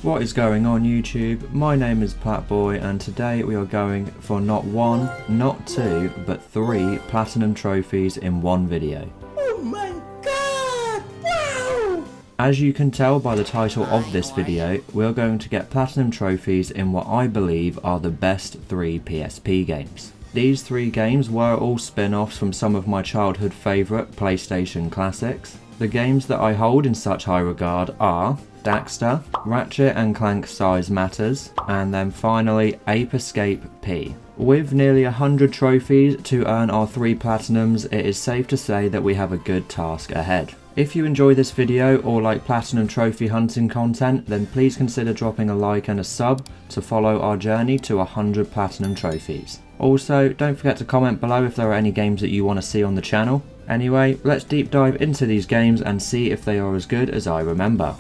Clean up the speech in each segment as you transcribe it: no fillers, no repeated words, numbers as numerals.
What is going on YouTube? My name is Platboy and today we are going for not one, not two, but 3 platinum trophies in one video. Oh my god! Wow! As you can tell by the title of this video, we are going to get platinum trophies in what I believe are the best 3 PSP games. These 3 games were all spin-offs from some of my childhood favourite PlayStation classics. The games that I hold in such high regard are Daxter, Ratchet and Clank Size Matters, and then finally Ape Escape P. With nearly 100 trophies to earn our 3 platinums, it is safe to say that we have a good task ahead. If you enjoy this video or like platinum trophy hunting content, then please consider dropping a like and a sub to follow our journey to 100 platinum trophies. Also, don't forget to comment below if there are any games that you want to see on the channel. Anyway, let's deep dive into these games and see if they are as good as I remember.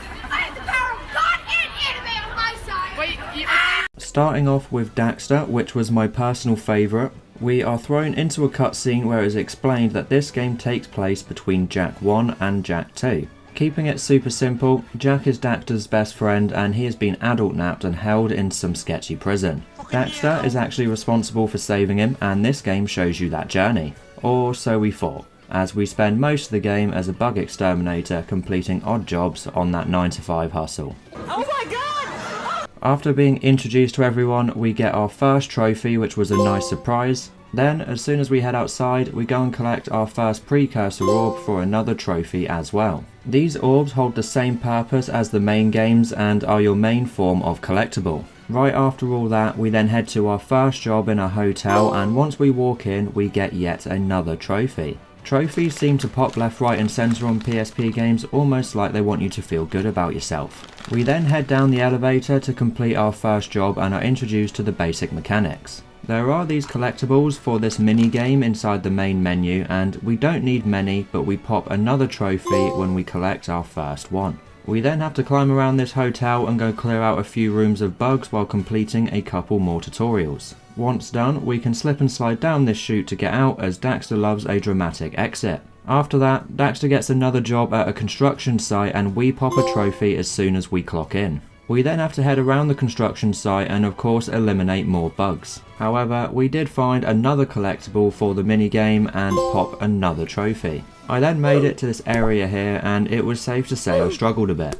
Starting off with Daxter, which was my personal favourite, we are thrown into a cutscene where it is explained that this game takes place between Jack 1 and Jack 2. Keeping it super simple, Jack is Daxter's best friend and he has been adult napped and held in some sketchy prison. Daxter is actually responsible for saving him, and this game shows you that journey. Or so we thought, as we spend most of the game as a bug exterminator completing odd jobs on that 9 to 5 hustle. Oh my god! After being introduced to everyone, we get our first trophy, which was a nice surprise. Then, as soon as we head outside, we go and collect our first precursor orb for another trophy as well. These orbs hold the same purpose as the main games and are your main form of collectible. Right after all that, we then head to our first job in a hotel, and once we walk in, we get yet another trophy. Trophies seem to pop left, right and centre on PSP games, almost like they want you to feel good about yourself. We then head down the elevator to complete our first job and are introduced to the basic mechanics. There are these collectibles for this mini game inside the main menu, and we don't need many, but we pop another trophy when we collect our first one. We then have to climb around this hotel and go clear out a few rooms of bugs while completing a couple more tutorials. Once done, we can slip and slide down this chute to get out, as Daxter loves a dramatic exit. After that, Daxter gets another job at a construction site and we pop a trophy as soon as we clock in. We then have to head around the construction site and of course eliminate more bugs. However, we did find another collectible for the minigame and pop another trophy. I then made it to this area here and it was safe to say I struggled a bit.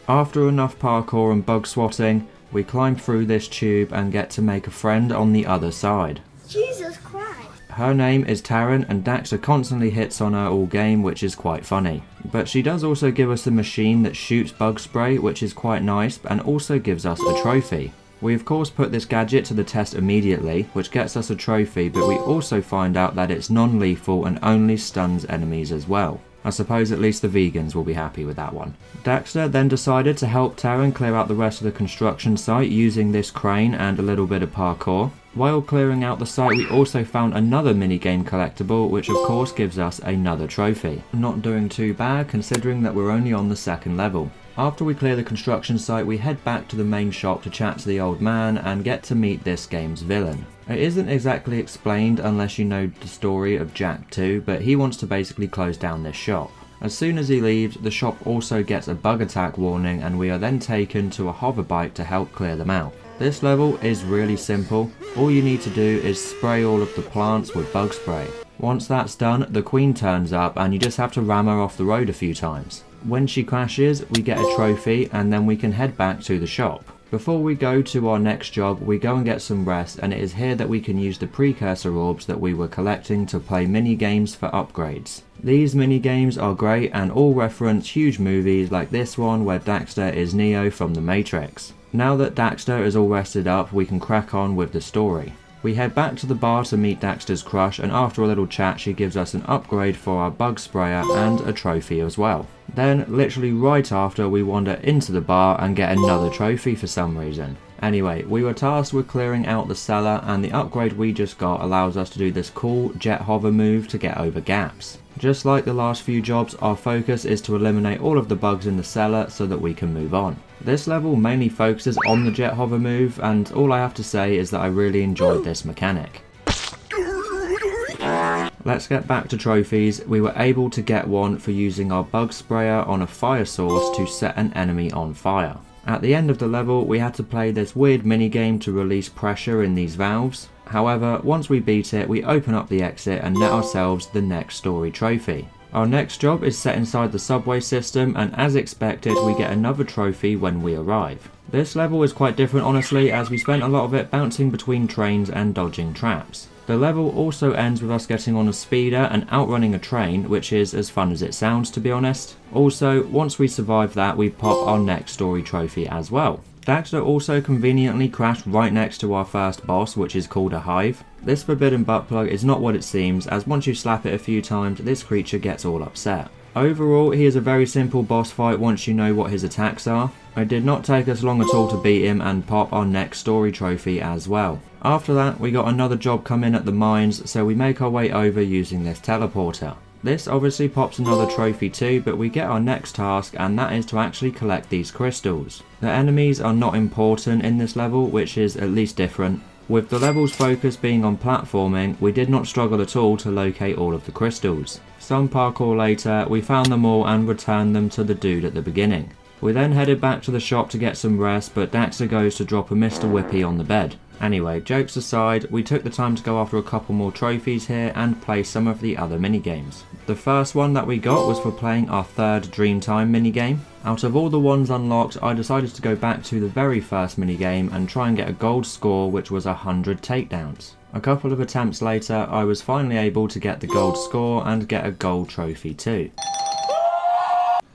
After enough parkour and bug swatting, we climb through this tube and get to make a friend on the other side. Jesus Christ! Her name is Taryn and Daxter constantly hits on her all game, which is quite funny. But she does also give us a machine that shoots bug spray, which is quite nice, and also gives us a trophy. We of course put this gadget to the test immediately, which gets us a trophy, but we also find out that it's non-lethal and only stuns enemies as well. I suppose at least the vegans will be happy with that one. Daxter then decided to help Taryn clear out the rest of the construction site using this crane and a little bit of parkour. While clearing out the site, we also found another minigame collectible, which of course gives us another trophy. Not doing too bad considering that we're only on the 2nd level. After we clear the construction site, we head back to the main shop to chat to the old man and get to meet this game's villain. It isn't exactly explained unless you know the story of Jack 2, but he wants to basically close down this shop. As soon as he leaves, the shop also gets a bug attack warning and we are then taken to a hover bike to help clear them out. This level is really simple. All you need to do is spray all of the plants with bug spray. Once that's done, the queen turns up and you just have to ram her off the road a few times. When she crashes, we get a trophy and then we can head back to the shop. Before we go to our next job, we go and get some rest, and it is here that we can use the precursor orbs that we were collecting to play mini games for upgrades. These mini games are great and all reference huge movies like this one where Daxter is Neo from the Matrix. Now that Daxter is all rested up, we can crack on with the story. We head back to the bar to meet Daxter's crush, and after a little chat she gives us an upgrade for our bug sprayer and a trophy as well. Then, literally right after, we wander into the bar and get another trophy for some reason. Anyway, we were tasked with clearing out the cellar, and the upgrade we just got allows us to do this cool jet hover move to get over gaps. Just like the last few jobs, our focus is to eliminate all of the bugs in the cellar so that we can move on. This level mainly focuses on the jet hover move, and all I have to say is that I really enjoyed this mechanic. Let's get back to trophies. We were able to get one for using our bug sprayer on a fire source to set an enemy on fire. At the end of the level, we had to play this weird minigame to release pressure in these valves. However, once we beat it, we open up the exit and net ourselves the next story trophy. Our next job is set inside the subway system, and as expected, we get another trophy when we arrive. This level is quite different honestly, as we spent a lot of it bouncing between trains and dodging traps. The level also ends with us getting on a speeder and outrunning a train, which is as fun as it sounds, to be honest. Also, once we survive that, we pop our next story trophy as well. Daxter also conveniently crashed right next to our first boss, which is called a hive. This forbidden butt plug is not what it seems, as once you slap it a few times, this creature gets all upset. Overall, he is a very simple boss fight once you know what his attacks are. It did not take us long at all to beat him and pop our next story trophy as well. After that, we got another job come in at the mines, so we make our way over using this teleporter. This obviously pops another trophy too, but we get our next task, and that is to actually collect these crystals. The enemies are not important in this level, which is at least different. With the level's focus being on platforming, we did not struggle at all to locate all of the crystals. Some parkour later, we found them all and returned them to the dude at the beginning. We then headed back to the shop to get some rest, but Daxter goes to drop a Mr. Whippy on the bed. Anyway, jokes aside, we took the time to go after a couple more trophies here and play some of the other minigames. The first one that we got was for playing our third Dreamtime minigame. Out of all the ones unlocked, I decided to go back to the very first minigame and try and get a gold score, which was 100 takedowns. A couple of attempts later, I was finally able to get the gold score and get a gold trophy too.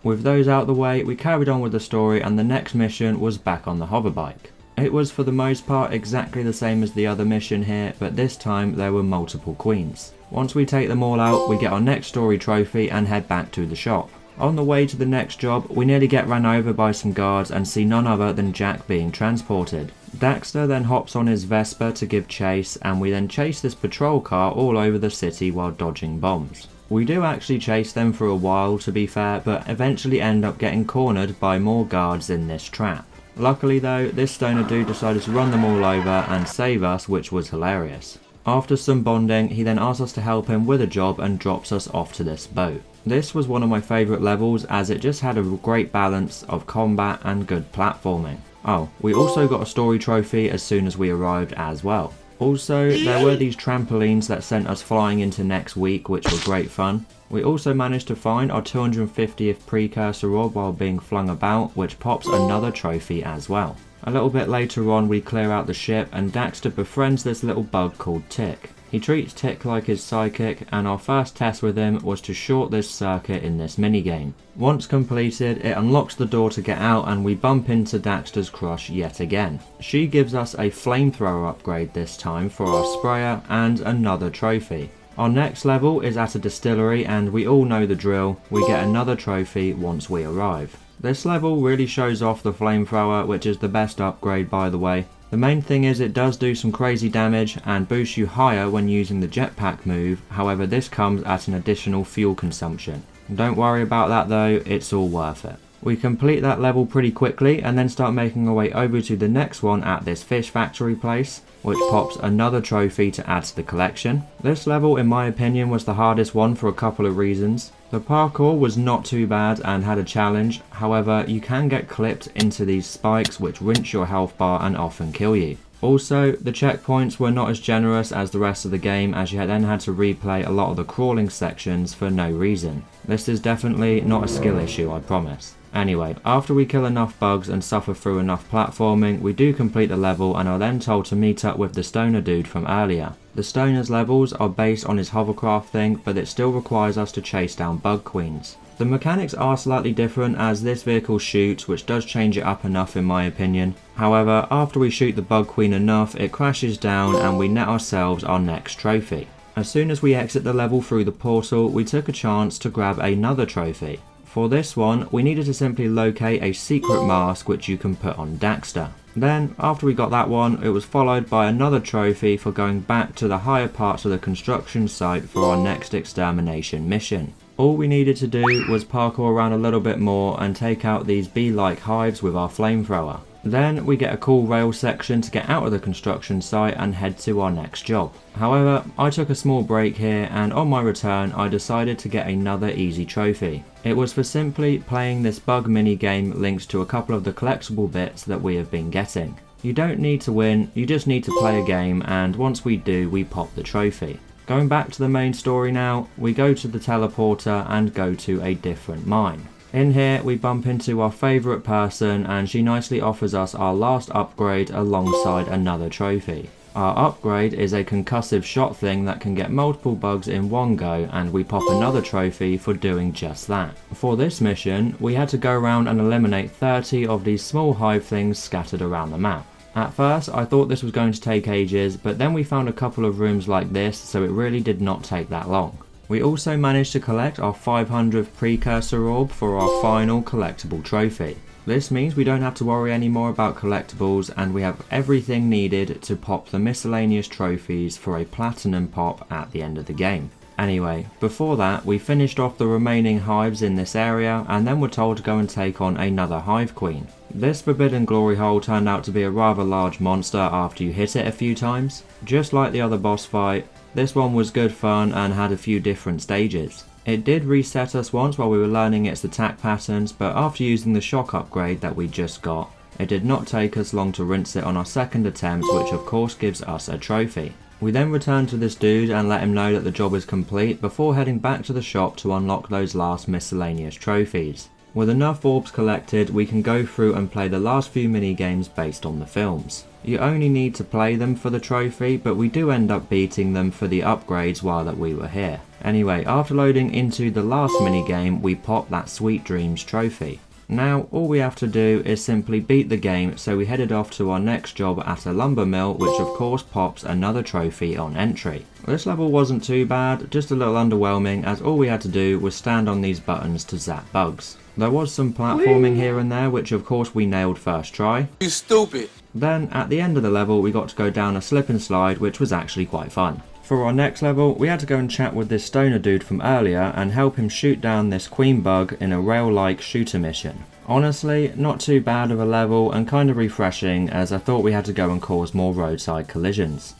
With those out the way, we carried on with the story, and the next mission was back on the hoverbike. It was for the most part exactly the same as the other mission here, but this time there were multiple queens. Once we take them all out, we get our next story trophy and head back to the shop. On the way to the next job, we nearly get ran over by some guards and see none other than Jack being transported. Daxter then hops on his Vespa to give chase, and we then chase this patrol car all over the city while dodging bombs. We do actually chase them for a while, to be fair, but eventually end up getting cornered by more guards in this trap. Luckily though, this stoner dude decided to run them all over and save us, which was hilarious. After some bonding, he then asks us to help him with a job and drops us off to this boat. This was one of my favourite levels, as it just had a great balance of combat and good platforming. Oh, we also got a story trophy as soon as we arrived as well. Also, there were these trampolines that sent us flying into next week, which were great fun. We also managed to find our 250th precursor orb while being flung about, which pops another trophy as well. A little bit later on, we clear out the ship and Daxter befriends this little bug called Tick. He treats Tick like his sidekick, and our first test with him was to short this circuit in this minigame. Once completed, it unlocks the door to get out, and we bump into Daxter's crush yet again. She gives us a flamethrower upgrade this time for our sprayer and another trophy. Our next level is at a distillery, and we all know the drill. We get another trophy once we arrive. This level really shows off the flamethrower, which is the best upgrade by the way. The main thing is it does do some crazy damage and boosts you higher when using the jetpack move, however this comes at an additional fuel consumption. Don't worry about that though, it's all worth it. We complete that level pretty quickly and then start making our way over to the next one at this fish factory place, which pops another trophy to add to the collection. This level in my opinion was the hardest one for a couple of reasons. The parkour was not too bad and had a challenge, however you can get clipped into these spikes which rinse your health bar and often kill you. Also, the checkpoints were not as generous as the rest of the game, as you then had to replay a lot of the crawling sections for no reason. This is definitely not a skill issue, I promise. Anyway, after we kill enough bugs and suffer through enough platforming, we do complete the level and are then told to meet up with the stoner dude from earlier. The stoner's levels are based on his hovercraft thing, but it still requires us to chase down bug queens. The mechanics are slightly different, as this vehicle shoots, which does change it up enough in my opinion. However, after we shoot the bug queen enough, it crashes down and we net ourselves our next trophy. As soon as we exit the level through the portal, we took a chance to grab another trophy. For this one, we needed to simply locate a secret mask which you can put on Daxter. Then, after we got that one, it was followed by another trophy for going back to the higher parts of the construction site for our next extermination mission. All we needed to do was parkour around a little bit more and take out these bee-like hives with our flamethrower. Then we get a cool rail section to get out of the construction site and head to our next job. However, I took a small break here, and on my return I decided to get another easy trophy. It was for simply playing this bug mini game linked to a couple of the collectible bits that we have been getting. You don't need to win, you just need to play a game, and once we do, we pop the trophy. Going back to the main story now, we go to the teleporter and go to a different mine. In here we bump into our favourite person, and she nicely offers us our last upgrade alongside another trophy. Our upgrade is a concussive shot thing that can get multiple bugs in one go, and we pop another trophy for doing just that. For this mission, we had to go around and eliminate 30 of these small hive things scattered around the map. At first I thought this was going to take ages, but then we found a couple of rooms like this, so it really did not take that long. We also managed to collect our 500th precursor orb for our final collectible trophy. This means we don't have to worry anymore about collectibles, and we have everything needed to pop the miscellaneous trophies for a platinum pop at the end of the game. Anyway, before that we finished off the remaining hives in this area, and then were told to go and take on another hive queen. This forbidden glory hole turned out to be a rather large monster after you hit it a few times. Just like the other boss fight, this one was good fun and had a few different stages. It did reset us once while we were learning its attack patterns, but after using the shock upgrade that we just got, it did not take us long to rinse it on our second attempt, which of course gives us a trophy. We then return to this dude and let him know that the job is complete before heading back to the shop to unlock those last miscellaneous trophies. With enough orbs collected, we can go through and play the last few mini games based on the films. You only need to play them for the trophy, but we do end up beating them for the upgrades while that we were here. Anyway, after loading into the last mini game, we pop that Sweet Dreams trophy. Now all we have to do is simply beat the game, so we headed off to our next job at a lumber mill, which of course pops another trophy on entry. This level wasn't too bad, just a little underwhelming, as all we had to do was stand on these buttons to zap bugs. There was some platforming here and there, which of course we nailed first try. You stupid! Then at the end of the level we got to go down a slip and slide, which was actually quite fun. For our next level, we had to go and chat with this stoner dude from earlier and help him shoot down this queen bug in a rail-like shooter mission. Honestly, not too bad of a level and kind of refreshing, as I thought we had to go and cause more roadside collisions.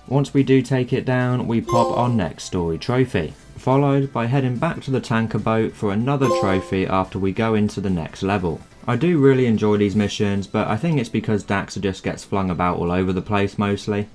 Once we do take it down, we pop our next story trophy, followed by heading back to the tanker boat for another trophy after we go into the next level. I do really enjoy these missions, but I think it's because Daxter just gets flung about all over the place mostly.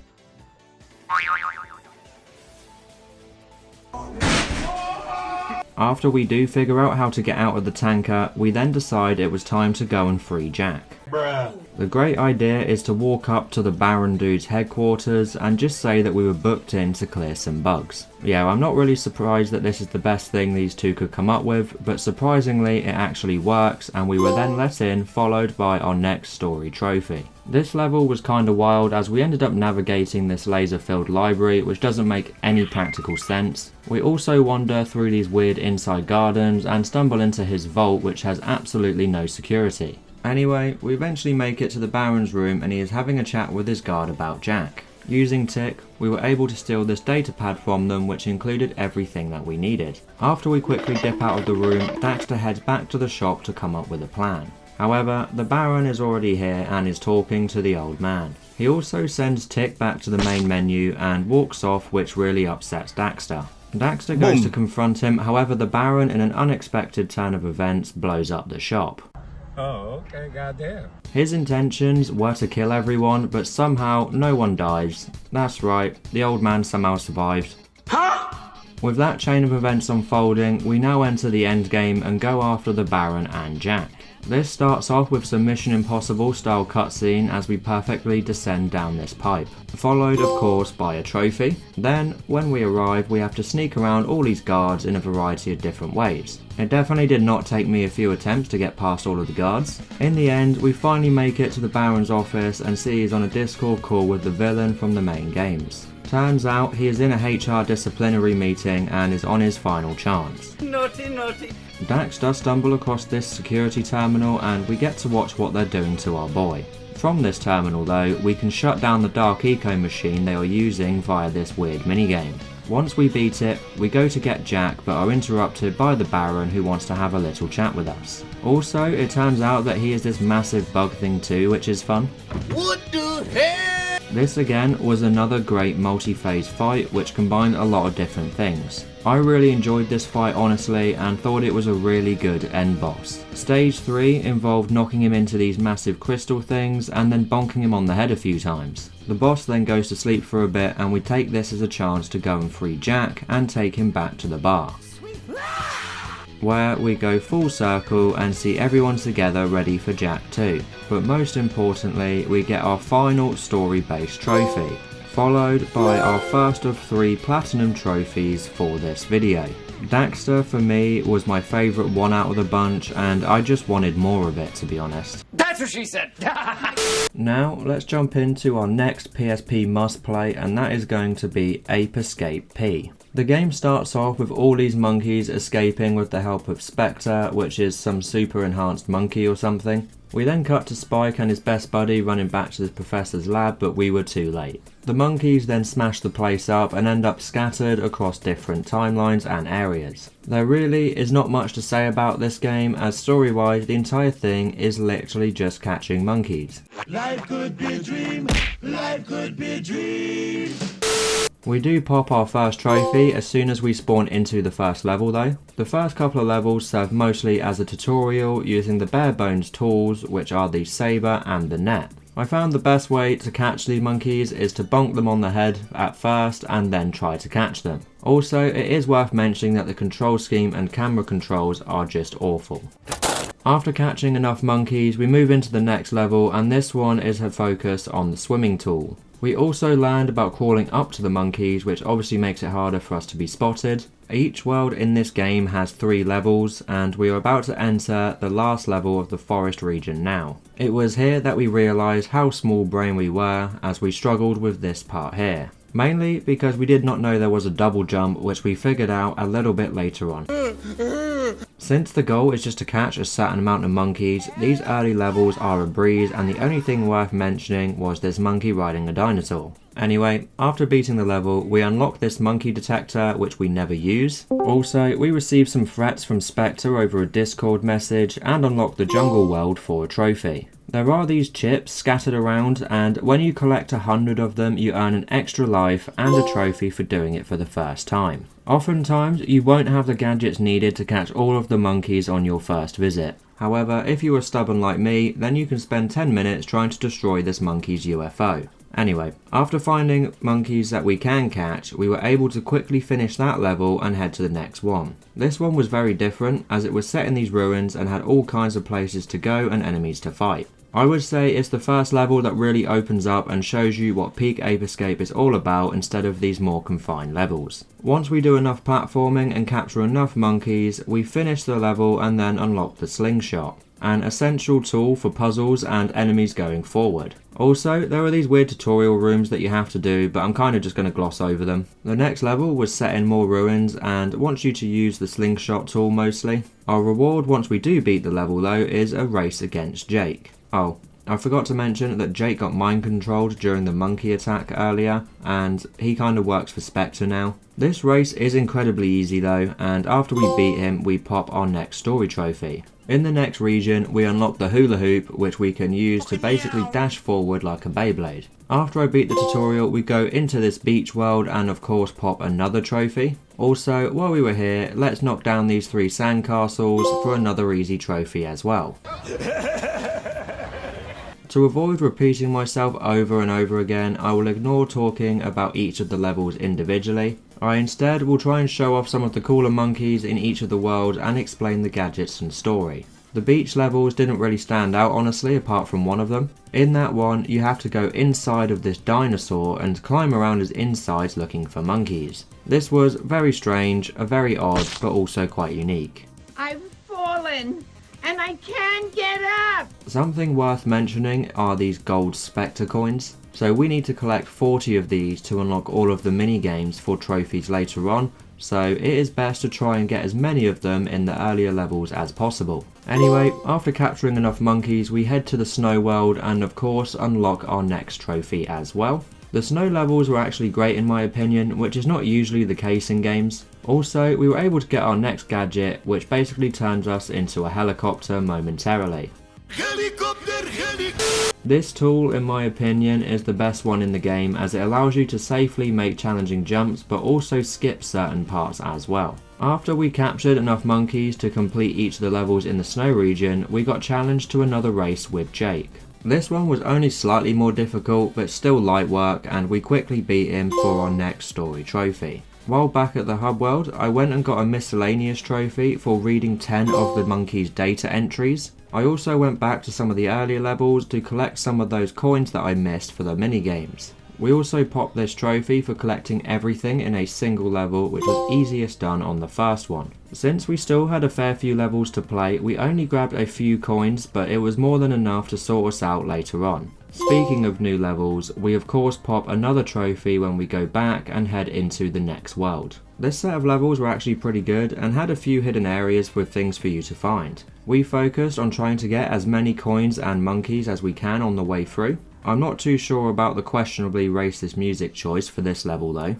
After we do figure out how to get out of the tanker, we then decide it was time to go and free Jack. Bruh. The great idea is to walk up to the Baron dude's headquarters and just say that we were booked in to clear some bugs. Yeah, I'm not really surprised that this is the best thing these two could come up with, but surprisingly it actually works, and we were then let in, followed by our next story trophy. This level was kinda wild, as we ended up navigating this laser-filled library, which doesn't make any practical sense. We also wander through these weird inside gardens and stumble into his vault, which has absolutely no security. Anyway, we eventually make it to the Baron's room, and he is having a chat with his guard about Jack. Using Tick, we were able to steal this datapad from them, which included everything that we needed. After we quickly dip out of the room, Daxter heads back to the shop to come up with a plan. However, the Baron is already here and is talking to the old man. He also sends Tick back to the main menu and walks off, which really upsets Daxter. Daxter goes to confront him, however the Baron, in an unexpected turn of events, blows up the shop. Oh, okay, goddamn. His intentions were to kill everyone, but somehow no one dies. That's right, the old man somehow survived. With that chain of events unfolding, we now enter the endgame and go after the Baron and Jack. This starts off with some Mission Impossible style cutscene as we perfectly descend down this pipe, followed of course by a trophy. Then, when we arrive, we have to sneak around all these guards in a variety of different ways. It definitely did not take me a few attempts to get past all of the guards. In the end, we finally make it to the Baron's office and see he's on a Discord call with the villain from the main games. Turns out he is in a HR disciplinary meeting and is on his final chance. Naughty, naughty. Dax does stumble across this security terminal and we get to watch what they're doing to our boy. From this terminal though, we can shut down the dark eco machine they are using via this weird minigame. Once we beat it, we go to get Jack but are interrupted by the Baron who wants to have a little chat with us. Also, it turns out that he is this massive bug thing too, which is fun. What the hell? This again was another great multi-phase fight which combined a lot of different things. I really enjoyed this fight honestly and thought it was a really good end boss. Stage 3 involved knocking him into these massive crystal things and then bonking him on the head a few times. The boss then goes to sleep for a bit and we take this as a chance to go and free Jack and take him back to the bar, where we go full circle and see everyone together ready for Jack 2. But most importantly, we get our final story-based trophy, followed by our first of 3 platinum trophies for this video. Daxter for me was my favourite one out of the bunch and I just wanted more of it, to be honest. That's what she said. Now let's jump into our next PSP must play, and that is going to be Ape Escape P. The game starts off with all these monkeys escaping with the help of Spectre, which is some super enhanced monkey or something. We then cut to Spike and his best buddy running back to the professor's lab, but we were too late. The monkeys then smash the place up and end up scattered across different timelines and areas. There really is not much to say about this game, as story-wise the entire thing is literally just catching monkeys. Life could be a dream, life could be a dream. We do pop our first trophy as soon as we spawn into the first level though. The first couple of levels serve mostly as a tutorial using the bare bones tools, which are the saber and the net. I found the best way to catch these monkeys is to bonk them on the head at first and then try to catch them. Also, it is worth mentioning that the control scheme and camera controls are just awful. After catching enough monkeys, we move into the next level, and this one is a focus on the swimming tool. We also learned about crawling up to the monkeys, which obviously makes it harder for us to be spotted. Each world in this game has 3 levels, and we are about to enter the last level of the forest region now. It was here that we realised how small brain we were as we struggled with this part here. Mainly because we did not know there was a double jump, which we figured out a little bit later on. Since the goal is just to catch a certain amount of monkeys, these early levels are a breeze, and the only thing worth mentioning was this monkey riding a dinosaur. Anyway, after beating the level, we unlock this monkey detector, which we never use. Also, we receive some threats from Spectre over a Discord message and unlock the jungle world for a trophy. There are these chips scattered around, and when you collect 100 of them, you earn an extra life and a trophy for doing it for the first time. Oftentimes, you won't have the gadgets needed to catch all of the monkeys on your first visit. However, if you are stubborn like me, then you can spend 10 minutes trying to destroy this monkey's UFO. Anyway, after finding monkeys that we can catch, we were able to quickly finish that level and head to the next one. This one was very different, as it was set in these ruins and had all kinds of places to go and enemies to fight. I would say it's the first level that really opens up and shows you what peak Ape Escape is all about instead of these more confined levels. Once we do enough platforming and capture enough monkeys, we finish the level and then unlock the slingshot, an essential tool for puzzles and enemies going forward. Also, there are these weird tutorial rooms that you have to do, but I'm kind of just going to gloss over them. The next level was set in more ruins and wants you to use the slingshot tool mostly. Our reward once we do beat the level though is a race against Jake. Oh, I forgot to mention that Jake got mind controlled during the monkey attack earlier, and he kind of works for Spectre now. This race is incredibly easy though, and after we beat him we pop our next story trophy. In the next region we unlock the hula hoop, which we can use to basically dash forward like a Beyblade. After I beat the tutorial we go into this beach world and of course pop another trophy. Also, while we were here, let's knock down these 3 sandcastles for another easy trophy as well. To avoid repeating myself over and over again, I will ignore talking about each of the levels individually. I instead will try and show off some of the cooler monkeys in each of the worlds and explain the gadgets and story. The beach levels didn't really stand out honestly, apart from one of them. In that one, you have to go inside of this dinosaur and climb around his insides looking for monkeys. This was very strange, very odd, but also quite unique. I've fallen! And I can't get up! Something worth mentioning are these gold Spectre coins. So we need to collect 40 of these to unlock all of the mini games for trophies later on, so it is best to try and get as many of them in the earlier levels as possible. Anyway, after capturing enough monkeys we head to the snow world and of course unlock our next trophy as well. The snow levels were actually great in my opinion, which is not usually the case in games. Also, we were able to get our next gadget, which basically turns us into a helicopter momentarily. This tool, in my opinion, is the best one in the game as it allows you to safely make challenging jumps but also skip certain parts as well. After we captured enough monkeys to complete each of the levels in the snow region, we got challenged to another race with Jake. This one was only slightly more difficult but still light work, and we quickly beat him for our next story trophy. While back at the hub world, I went and got a miscellaneous trophy for reading 10 of the monkeys' data entries. I also went back to some of the earlier levels to collect some of those coins that I missed for the minigames. We also popped this trophy for collecting everything in a single level, which was easiest done on the first one. Since we still had a fair few levels to play, we only grabbed a few coins, but it was more than enough to sort us out later on. Speaking of new levels, we of course pop another trophy when we go back and head into the next world. This set of levels were actually pretty good and had a few hidden areas with things for you to find. We focused on trying to get as many coins and monkeys as we can on the way through. I'm not too sure about the questionably racist music choice for this level though.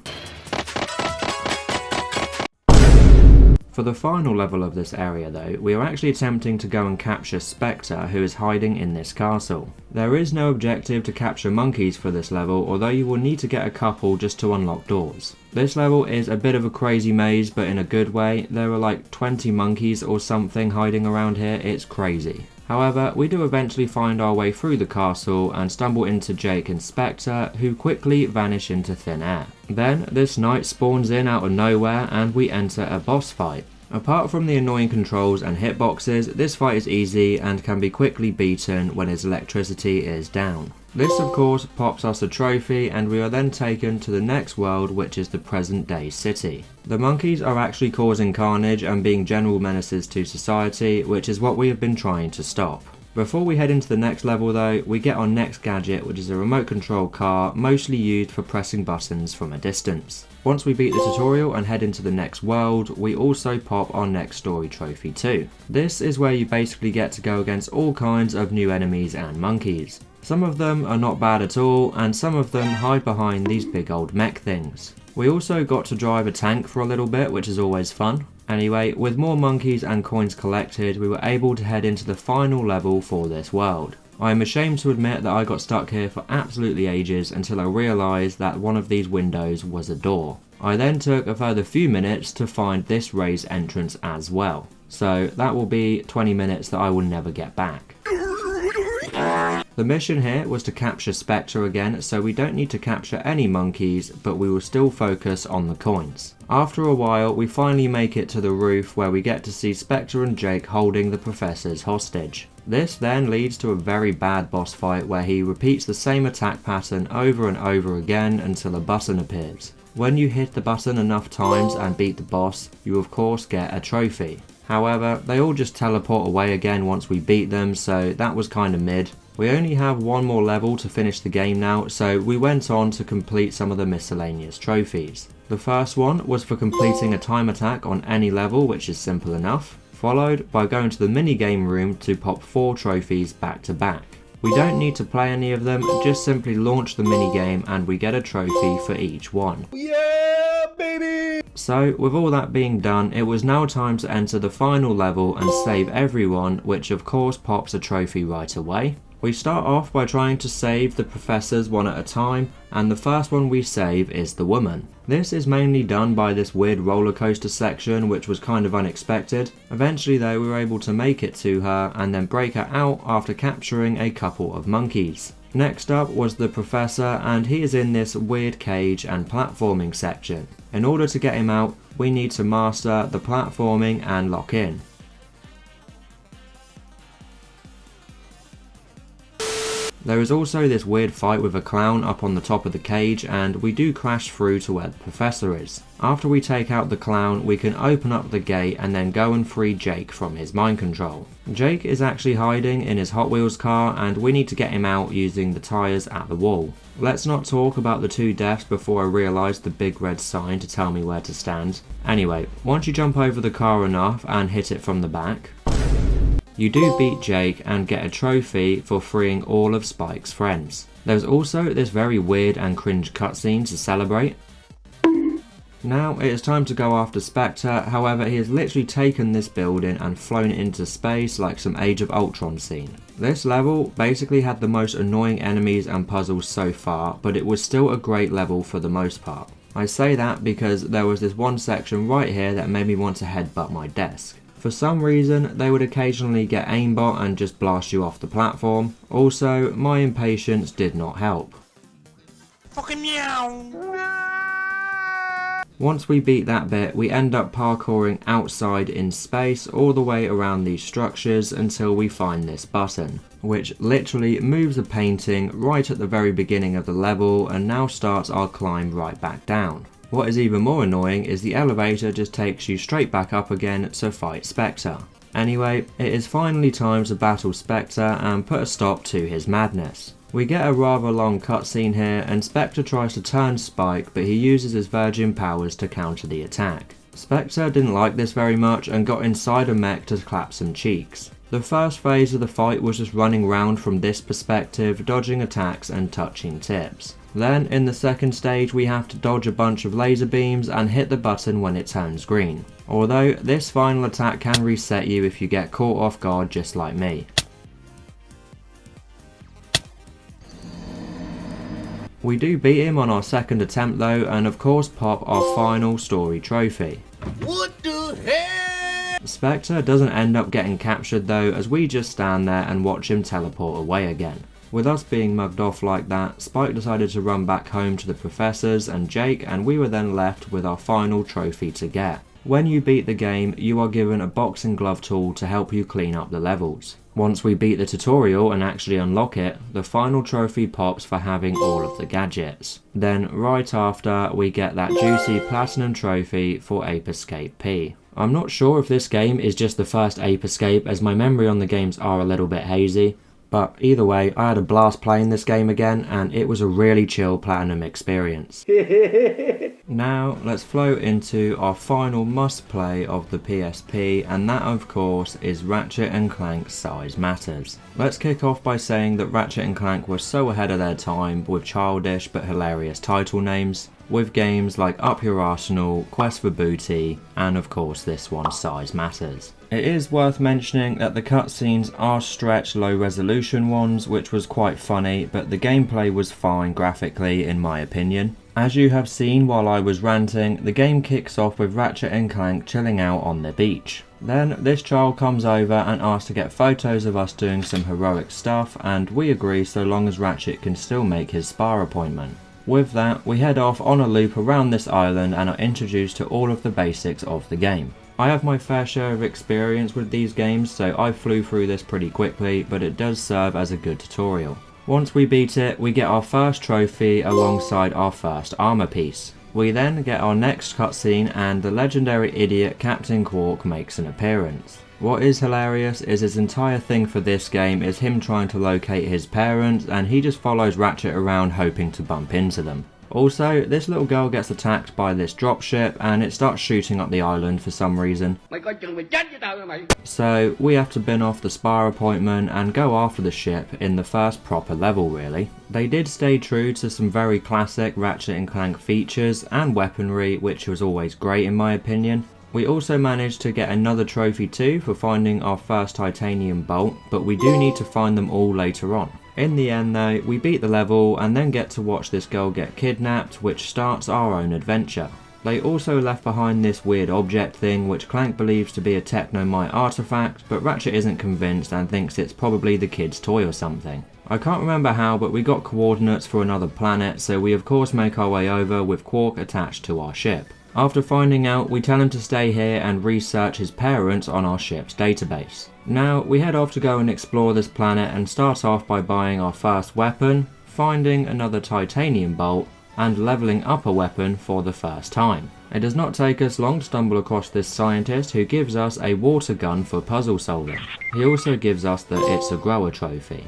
For the final level of this area though, we are actually attempting to go and capture Spectre, who is hiding in this castle. There is no objective to capture monkeys for this level, although you will need to get a couple just to unlock doors. This level is a bit of a crazy maze, but in a good way. There are like 20 monkeys or something hiding around here, it's crazy. However, we do eventually find our way through the castle and stumble into Jake and Spectre, who quickly vanish into thin air. Then this knight spawns in out of nowhere and we enter a boss fight. Apart from the annoying controls and hitboxes, this fight is easy and can be quickly beaten when his electricity is down. This of course pops us a trophy, and we are then taken to the next world, which is the present day city. The monkeys are actually causing carnage and being general menaces to society, which is what we have been trying to stop. Before we head into the next level though, we get our next gadget, which is a remote control car, mostly used for pressing buttons from a distance. Once we beat the tutorial and head into the next world, we also pop our next story trophy too. This is where you basically get to go against all kinds of new enemies and monkeys. Some of them are not bad at all, and some of them hide behind these big old mech things. We also got to drive a tank for a little bit, which is always fun. Anyway, with more monkeys and coins collected, we were able to head into the final level for this world. I am ashamed to admit that I got stuck here for absolutely ages until I realised that one of these windows was a door. I then took a further few minutes to find this raised entrance as well. So that will be 20 minutes that I will never get back. The mission here was to capture Spectre again, so we don't need to capture any monkeys, but we will still focus on the coins. After a while, we finally make it to the roof where we get to see Spectre and Jake holding the professors hostage. This then leads to a very bad boss fight where he repeats the same attack pattern over and over again until a button appears. When you hit the button enough times and beat the boss, you of course get a trophy. However, they all just teleport away again once we beat them, so that was kinda mid. We only have one more level to finish the game now, so we went on to complete some of the miscellaneous trophies. The first one was for completing a time attack on any level, which is simple enough, followed by going to the mini-game room to pop 4 trophies back to back. We don't need to play any of them, just simply launch the mini-game and we get a trophy for each one. Yeah, baby! So, with all that being done, it was now time to enter the final level and save everyone, which of course pops a trophy right away. We start off by trying to save the professors one at a time, and the first one we save is the woman. This is mainly done by this weird roller coaster section, which was kind of unexpected. Eventually though, we were able to make it to her and then break her out after capturing a couple of monkeys. Next up was the professor, and he is in this weird cage and platforming section. In order to get him out, we need to master the platforming and lock in. There is also this weird fight with a clown up on the top of the cage, and we do crash through to where the professor is. After we take out the clown, we can open up the gate and then go and free Jake from his mind control. Jake is actually hiding in his Hot Wheels car, and we need to get him out using the tyres at the wall. Let's not talk about the 2 deaths before I realised the big red sign to tell me where to stand. Anyway, once you jump over the car enough and hit it from the back, you do beat Jake and get a trophy for freeing all of Spike's friends. There's also this very weird and cringe cutscene to celebrate. Now it is time to go after Spectre, however he has literally taken this building and flown it into space like some Age of Ultron scene. This level basically had the most annoying enemies and puzzles so far, but it was still a great level for the most part. I say that because there was this one section right here that made me want to headbutt my desk. For some reason, they would occasionally get aimbot and just blast you off the platform. Also, my impatience did not help. Fucking meow! Once we beat that bit, we end up parkouring outside in space all the way around these structures until we find this button, which literally moves a painting right at the very beginning of the level and now starts our climb right back down. What is even more annoying is the elevator just takes you straight back up again to fight Spectre. Anyway, it is finally time to battle Spectre and put a stop to his madness. We get a rather long cutscene here and Spectre tries to turn Spike, but he uses his virgin powers to counter the attack. Spectre didn't like this very much and got inside a mech to clap some cheeks. The first phase of the fight was just running round from this perspective, dodging attacks and touching tips. Then in the second stage we have to dodge a bunch of laser beams and hit the button when it turns green. Although this final attack can reset you if you get caught off guard just like me. We do beat him on our second attempt though, and of course pop our final story trophy. What the hell? Spectre doesn't end up getting captured though, as we just stand there and watch him teleport away again. With us being mugged off like that, Spike decided to run back home to the professors and Jake, and we were then left with our final trophy to get. When you beat the game, you are given a boxing glove tool to help you clean up the levels. Once we beat the tutorial and actually unlock it, the final trophy pops for having all of the gadgets. Then right after, we get that juicy platinum trophy for Ape Escape P. I'm not sure if this game is just the first Ape Escape, as my memory on the games are a little bit hazy. But either way, I had a blast playing this game again and it was a really chill platinum experience. Now let's flow into our final must play of the PSP, and that of course is Ratchet and Clank Size Matters. Let's kick off by saying that Ratchet and Clank were so ahead of their time with childish but hilarious title names, with games like Up Your Arsenal, Quest for Booty, and of course this one, Size Matters. It is worth mentioning that the cutscenes are stretched low resolution ones, which was quite funny, but the gameplay was fine graphically in my opinion. As you have seen while I was ranting, the game kicks off with Ratchet and Clank chilling out on the beach. Then this child comes over and asks to get photos of us doing some heroic stuff, and we agree so long as Ratchet can still make his spa appointment. With that, we head off on a loop around this island and are introduced to all of the basics of the game. I have my fair share of experience with these games, so I flew through this pretty quickly, but it does serve as a good tutorial. Once we beat it, we get our first trophy alongside our first armor piece. We then get our next cutscene and the legendary idiot Captain Quark makes an appearance. What is hilarious is his entire thing for this game is him trying to locate his parents, and he just follows Ratchet around hoping to bump into them. Also, this little girl gets attacked by this dropship and it starts shooting up the island for some reason. So we have to bin off the spa appointment and go after the ship in the first proper level really. They did stay true to some very classic Ratchet and Clank features and weaponry, which was always great in my opinion. We also managed to get another trophy too for finding our first titanium bolt, but we do need to find them all later on. In the end though, we beat the level and then get to watch this girl get kidnapped, which starts our own adventure. They also left behind this weird object thing which Clank believes to be a Technomite artifact, but Ratchet isn't convinced and thinks it's probably the kid's toy or something. I can't remember how, but we got coordinates for another planet, so we of course make our way over with Quark attached to our ship. After finding out, we tell him to stay here and research his parents on our ship's database. Now, we head off to go and explore this planet and start off by buying our first weapon, finding another titanium bolt, and leveling up a weapon for the first time. It does not take us long to stumble across this scientist who gives us a water gun for puzzle solving. He also gives us the It's a Grower trophy.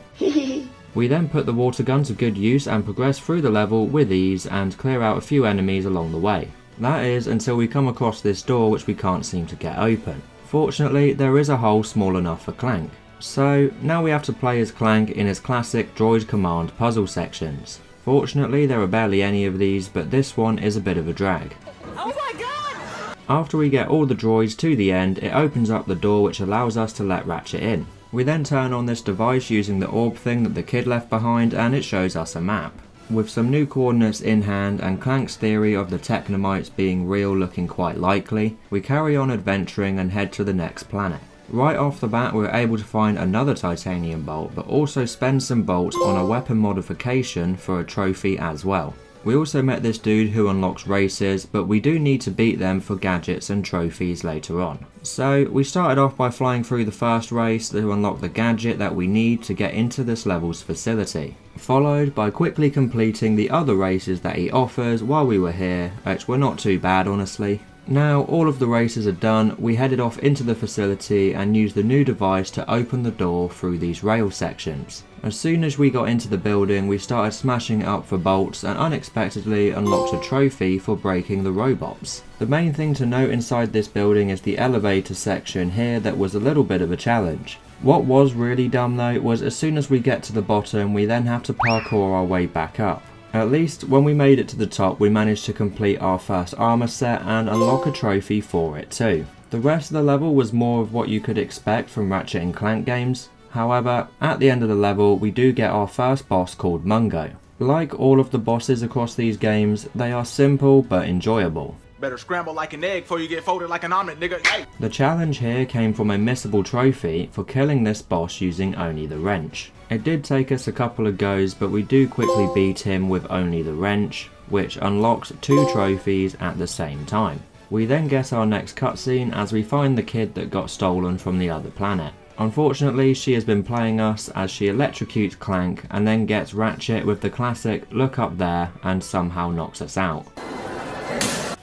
We then put the water gun to good use and progress through the level with ease and clear out a few enemies along the way. That is until we come across this door which we can't seem to get open. Fortunately, there is a hole small enough for Clank. So now we have to play as Clank in his classic droid command puzzle sections. Fortunately there are barely any of these, but this one is a bit of a drag. Oh my god! After we get all the droids to the end, it opens up the door which allows us to let Ratchet in. We then turn on this device using the orb thing that the kid left behind, and it shows us a map. With some new coordinates in hand and Clank's theory of the Technomites being real looking quite likely, we carry on adventuring and head to the next planet. Right off the bat we're able to find another titanium bolt, but also spend some bolts on a weapon modification for a trophy as well. We also met this dude who unlocks races, but we do need to beat them for gadgets and trophies later on. So we started off by flying through the first race to unlock the gadget that we need to get into this level's facility, followed by quickly completing the other races that he offers while we were here, which were not too bad honestly. Now all of the races are done, we headed off into the facility and used the new device to open the door through these rail sections. As soon as we got into the building we started smashing it up for bolts and unexpectedly unlocked a trophy for breaking the robots. The main thing to note inside this building is the elevator section here that was a little bit of a challenge. What was really dumb though was as soon as we get to the bottom we then have to parkour our way back up. At least when we made it to the top we managed to complete our first armor set and unlock a trophy for it too. The rest of the level was more of what you could expect from Ratchet and Clank games. However, at the end of the level we do get our first boss called Mungo. Like all of the bosses across these games, they are simple but enjoyable. Better scramble like an egg before you get folded like an omelet, nigga. Hey. The challenge here came from a missable trophy for killing this boss using only the wrench. It did take us a couple of goes, but we do quickly beat him with only the wrench, which unlocks 2 trophies at the same time. We then get our next cutscene as we find the kid that got stolen from the other planet. Unfortunately, she has been playing us as she electrocutes Clank and then gets Ratchet with the classic look up there and somehow knocks us out.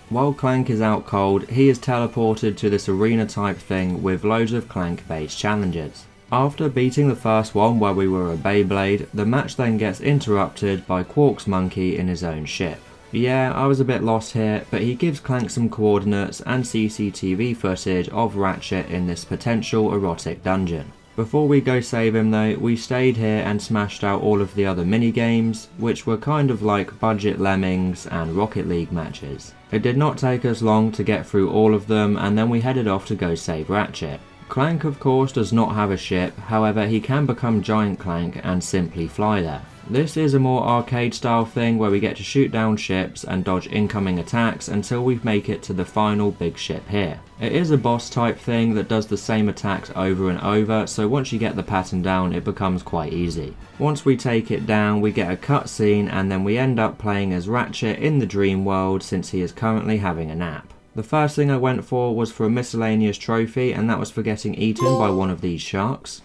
While Clank is out cold, he is teleported to this arena type thing with loads of Clank based challenges. After beating the first one where we were a Beyblade, the match then gets interrupted by Quark's monkey in his own ship. Yeah, I was a bit lost here, but he gives Clank some coordinates and CCTV footage of Ratchet in this potential erotic dungeon. Before we go save him though, we stayed here and smashed out all of the other mini-games, which were kind of like budget Lemmings and Rocket League matches. It did not take us long to get through all of them, and then we headed off to go save Ratchet. Clank of course does not have a ship, however he can become Giant Clank and simply fly there. This is a more arcade style thing where we get to shoot down ships and dodge incoming attacks until we make it to the final big ship here. It is a boss type thing that does the same attacks over and over, so once you get the pattern down it becomes quite easy. Once we take it down we get a cutscene and then we end up playing as Ratchet in the dream world since he is currently having a nap. The first thing I went for was for a miscellaneous trophy, and that was for getting eaten by one of these sharks.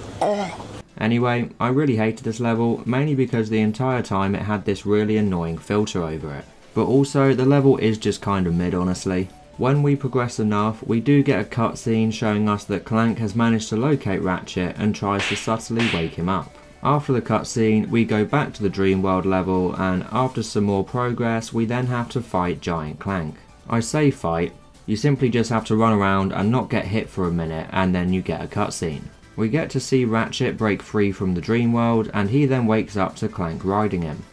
Anyway, I really hated this level, mainly because the entire time it had this really annoying filter over it. But also, the level is just kind of mid honestly. When we progress enough, we do get a cutscene showing us that Clank has managed to locate Ratchet and tries to subtly wake him up. After the cutscene, we go back to the dream world level, and after some more progress, we then have to fight Giant Clank. I say fight, you simply just have to run around and not get hit for a minute and then you get a cutscene. We get to see Ratchet break free from the dream world and he then wakes up to Clank riding him.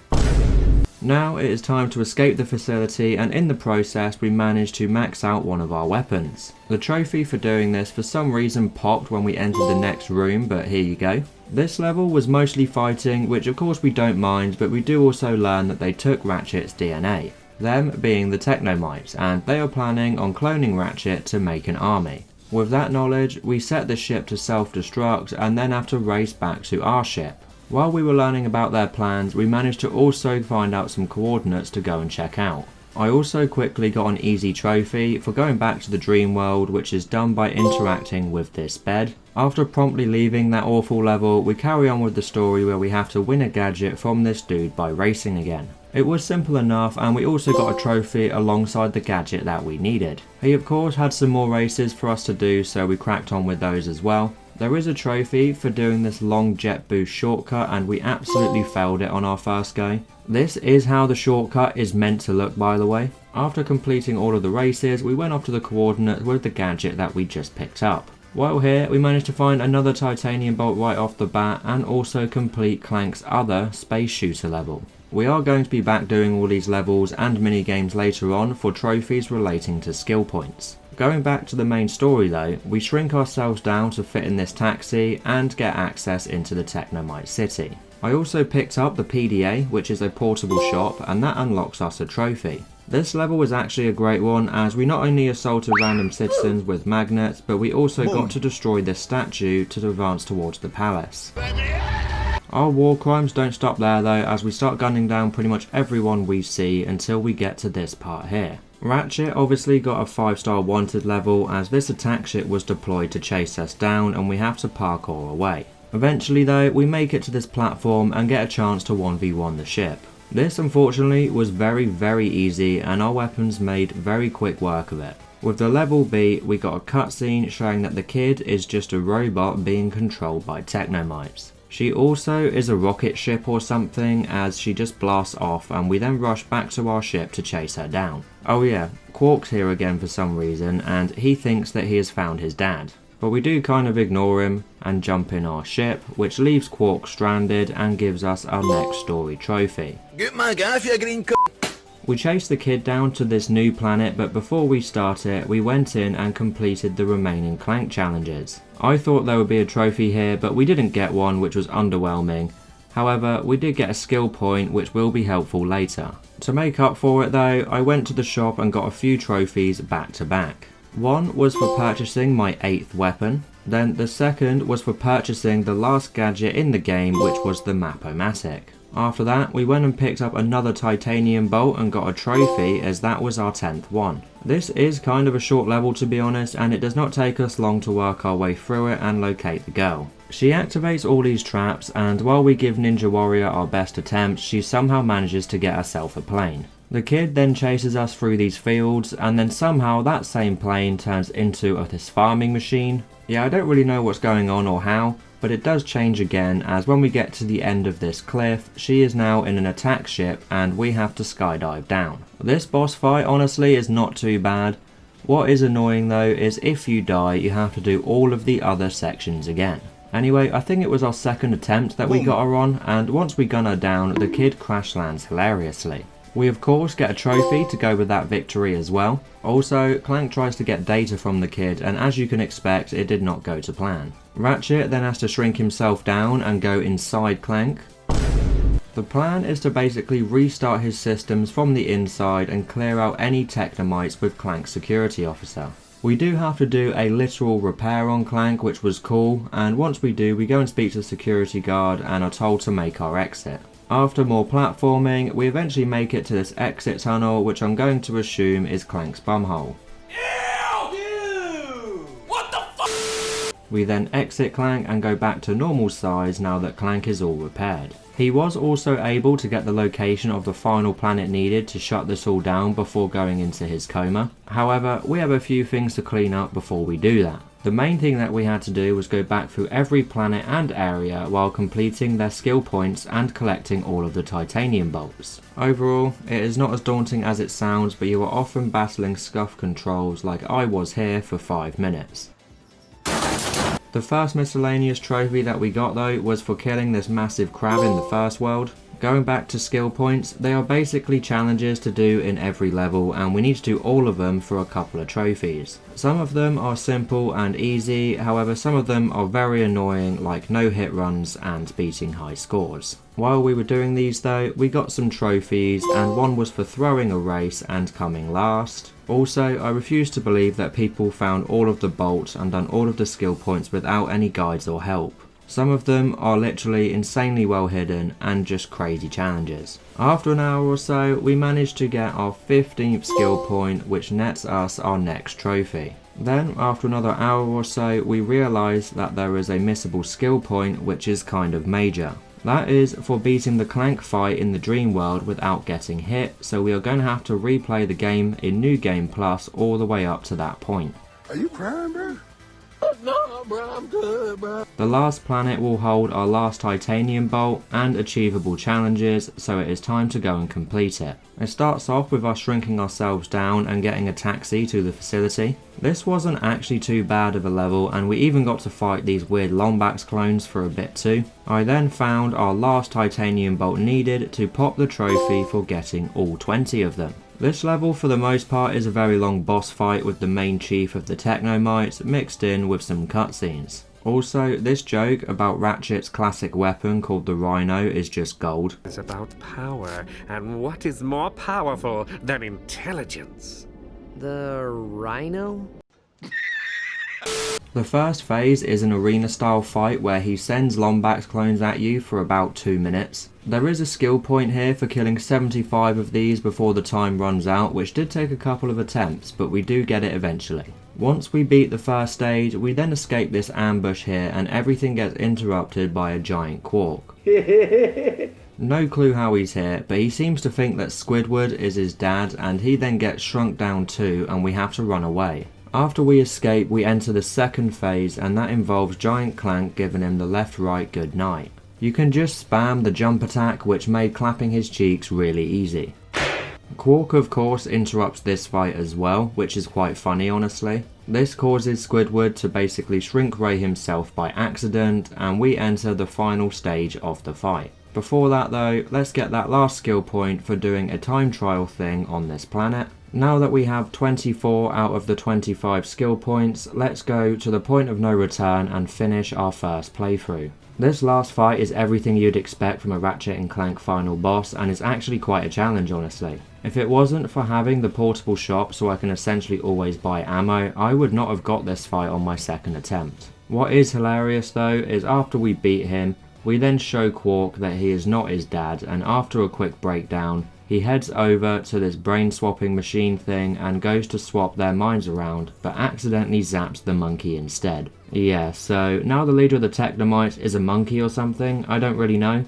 Now it is time to escape the facility, and in the process we manage to max out one of our weapons. The trophy for doing this for some reason popped when we entered the next room, but here you go. This level was mostly fighting, which of course we don't mind, but we do also learn that they took Ratchet's DNA. Them being the Technomites, and they are planning on cloning Ratchet to make an army. With that knowledge, we set the ship to self-destruct and then have to race back to our ship. While we were learning about their plans, we managed to also find out some coordinates to go and check out. I also quickly got an easy trophy for going back to the dream world, which is done by interacting with this bed. After promptly leaving that awful level, we carry on with the story where we have to win a gadget from this dude by racing again. It was simple enough, and we also got a trophy alongside the gadget that we needed. He of course had some more races for us to do, so we cracked on with those as well. There is a trophy for doing this long jet boost shortcut, and we absolutely failed it on our first go. This is how the shortcut is meant to look, by the way. After completing all of the races, we went off to the coordinates with the gadget that we just picked up. While here, we managed to find another titanium bolt right off the bat and also complete Clank's other space shooter level. We are going to be back doing all these levels and mini games later on for trophies relating to skill points. Going back to the main story though, we shrink ourselves down to fit in this taxi and get access into the Technomite City. I also picked up the PDA, which is a portable shop, and that unlocks us a trophy. This level was actually a great one as we not only assaulted random citizens with magnets, but we also got to destroy this statue to advance towards the palace. Our war crimes don't stop there though, as we start gunning down pretty much everyone we see until we get to this part here. Ratchet obviously got a 5-star wanted level as this attack ship was deployed to chase us down and we have to parkour away. Eventually though, we make it to this platform and get a chance to 1v1 the ship. This unfortunately was very easy and our weapons made very quick work of it. With the level B, we got a cutscene showing that the kid is just a robot being controlled by Technomites. She also is a rocket ship or something as she just blasts off and we then rush back to our ship to chase her down. Oh yeah, Quark's here again for some reason and he thinks that he has found his dad. But we do kind of ignore him and jump in our ship, which leaves Quark stranded and gives us our next story trophy. Get my guy, you green We chased the kid down to this new planet, but before we start it, we went in and completed the remaining Clank challenges. I thought there would be a trophy here, but we didn't get one, which was underwhelming. However, we did get a skill point, which will be helpful later. To make up for it though, I went to the shop and got a few trophies back to back. One was for purchasing my 8th weapon, then the second was for purchasing the last gadget in the game, which was the Map-O-Matic. After that, we went and picked up another titanium bolt and got a trophy as that was our 10th one. This is kind of a short level to be honest, and it does not take us long to work our way through it and locate the girl. She activates all these traps and while we give Ninja Warrior our best attempt, she somehow manages to get herself a plane. The kid then chases us through these fields and then somehow that same plane turns into this farming machine. Yeah, I don't really know what's going on or how, but it does change again as when we get to the end of this cliff, she is now in an attack ship and we have to skydive down. This boss fight honestly is not too bad. What is annoying though is if you die you have to do all of the other sections again. Anyway, I think it was our second attempt that we got her on, and once we gun her down, the kid crash lands hilariously. We of course get a trophy to go with that victory as well. Also, Clank tries to get data from the kid and as you can expect it did not go to plan. Ratchet then has to shrink himself down and go inside Clank. The plan is to basically restart his systems from the inside and clear out any Technomites with Clank's security officer. We do have to do a literal repair on Clank, which was cool, and once we do we go and speak to the security guard and are told to make our exit. After more platforming, we eventually make it to this exit tunnel, which I'm going to assume is Clank's bumhole. What the fuck? We then exit Clank and go back to normal size now that Clank is all repaired. He was also able to get the location of the final planet needed to shut this all down before going into his coma. However, we have a few things to clean up before we do that. The main thing that we had to do was go back through every planet and area while completing their skill points and collecting all of the titanium bolts. Overall, it is not as daunting as it sounds, but you are often battling scuff controls like I was here for 5 minutes. The first miscellaneous trophy that we got though was for killing this massive crab in the first world. Going back to skill points, they are basically challenges to do in every level and we need to do all of them for a couple of trophies. Some of them are simple and easy, however some of them are very annoying like no hit runs and beating high scores. While we were doing these though, we got some trophies and one was for throwing a race and coming last. Also, I refuse to believe that people found all of the bolts and done all of the skill points without any guides or help. Some of them are literally insanely well hidden and just crazy challenges. After an hour or so, we managed to get our 15th skill point, which nets us our next trophy. Then, after another hour or so, we realised that there is a missable skill point which is kind of major. That is for beating the Clank fight in the dream world without getting hit, so we are going to have to replay the game in New Game Plus all the way up to that point. Are you crying, bro? No, The last planet will hold our last titanium bolt and achievable challenges, so it is time to go and complete it. It starts off with us shrinking ourselves down and getting a taxi to the facility. This wasn't actually too bad of a level, and we even got to fight these weird Lombax clones for a bit too. I then found our last titanium bolt needed to pop the trophy for getting all 20 of them. This level for the most part is a very long boss fight with the main chief of the Technomites mixed in with some cutscenes. Also, this joke about Ratchet's classic weapon called the Rhino is just gold. It's about power, and what is more powerful than intelligence? The Rhino? The first phase is an arena style fight where he sends Lombax clones at you for about 2 minutes. There is a skill point here for killing 75 of these before the time runs out, which did take a couple of attempts, but we do get it eventually. Once we beat the first stage, we then escape this ambush here and everything gets interrupted by a giant quark. No clue how he's here, but he seems to think that Squidward is his dad, and he then gets shrunk down too and we have to run away. After we escape, we enter the second phase, and that involves Giant Clank giving him the left-right goodnight. You can just spam the jump attack, which made clapping his cheeks really easy. Quark of course interrupts this fight as well, which is quite funny honestly. This causes Squidward to basically shrink ray himself by accident, and we enter the final stage of the fight. Before that though, let's get that last skill point for doing a time trial thing on this planet. Now that we have 24 out of the 25 skill points, let's go to the point of no return and finish our first playthrough. This last fight is everything you'd expect from a Ratchet and Clank final boss, and is actually quite a challenge honestly. If it wasn't for having the portable shop so I can essentially always buy ammo, I would not have got this fight on my second attempt. What is hilarious though is after we beat him, we then show Quark that he is not his dad, and after a quick breakdown, he heads over to this brain swapping machine thing and goes to swap their minds around, but accidentally zaps the monkey instead. Yeah, so now the leader of the Technomites is a monkey or something, I don't really know.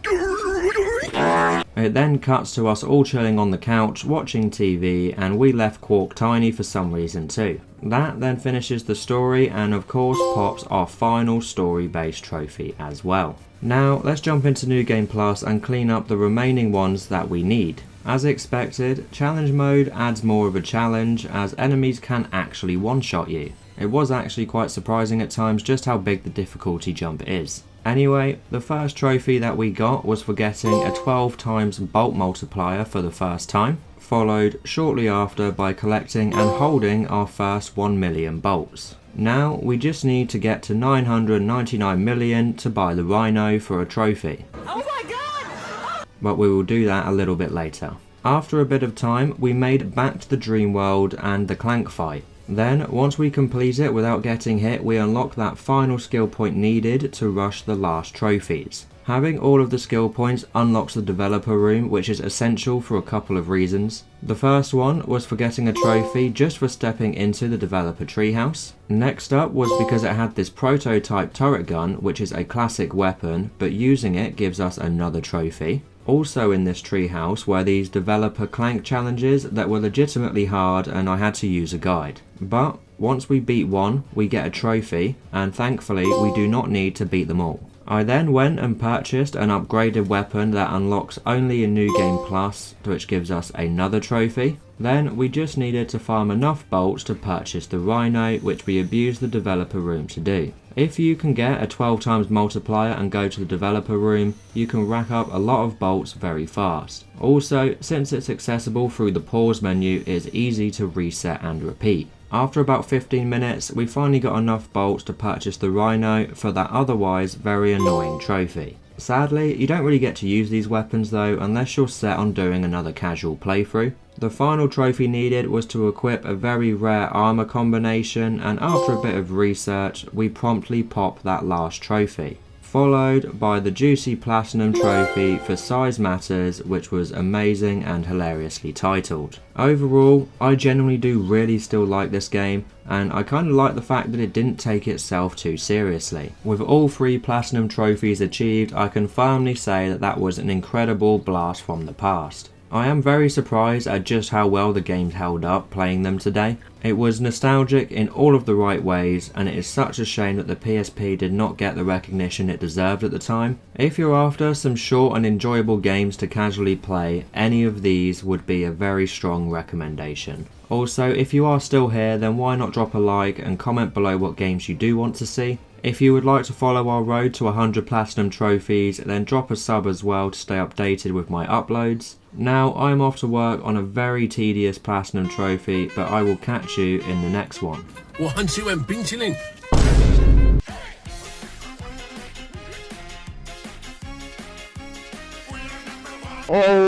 It then cuts to us all chilling on the couch, watching TV, and we left Quark tiny for some reason too. That then finishes the story and of course pops our final story based trophy as well. Now let's jump into New Game Plus and clean up the remaining ones that we need. As expected, challenge mode adds more of a challenge as enemies can actually one-shot you. It was actually quite surprising at times just how big the difficulty jump is. Anyway, the first trophy that we got was for getting a 12 times bolt multiplier for the first time, followed shortly after by collecting and holding our first 1 million bolts. Now we just need to get to 999 million to buy the Rhino for a trophy. Oh my god! But we will do that a little bit later. After a bit of time, we made it back to the dream world and the Clank fight. Then, once we complete it without getting hit, we unlock that final skill point needed to rush the last trophies. Having all of the skill points unlocks the developer room, which is essential for a couple of reasons. The first one was for getting a trophy just for stepping into the developer treehouse. Next up was because it had this prototype turret gun, which is a classic weapon, but using it gives us another trophy. Also in this treehouse were these developer Clank challenges that were legitimately hard and I had to use a guide. But once we beat one, we get a trophy, and thankfully we do not need to beat them all. I then went and purchased an upgraded weapon that unlocks only in New Game Plus, which gives us another trophy. Then we just needed to farm enough bolts to purchase the Rhino, which we abused the developer room to do. If you can get a 12 times multiplier and go to the developer room, you can rack up a lot of bolts very fast. Also, since it's accessible through the pause menu, it's easy to reset and repeat. After about 15 minutes, we finally got enough bolts to purchase the Rhino for that otherwise very annoying trophy. Sadly, you don't really get to use these weapons though unless you're set on doing another casual playthrough. The final trophy needed was to equip a very rare armor combination, and after a bit of research, we promptly pop that last trophy. Followed by the juicy platinum trophy for Size Matters, which was amazing and hilariously titled. Overall, I genuinely do really still like this game, and I kind of like the fact that it didn't take itself too seriously. With all 3 platinum trophies achieved, I can firmly say that that was an incredible blast from the past. I am very surprised at just how well the games held up playing them today. It was nostalgic in all of the right ways, and it is such a shame that the PSP did not get the recognition it deserved at the time. If you're after some short and enjoyable games to casually play, any of these would be a very strong recommendation. Also, if you are still here, then why not drop a like and comment below what games you do want to see. If you would like to follow our road to 100 platinum trophies, then drop a sub as well to stay updated with my uploads. Now, I'm off to work on a very tedious platinum trophy, but I will catch you in the next one. 我很喜欢冰淇淋。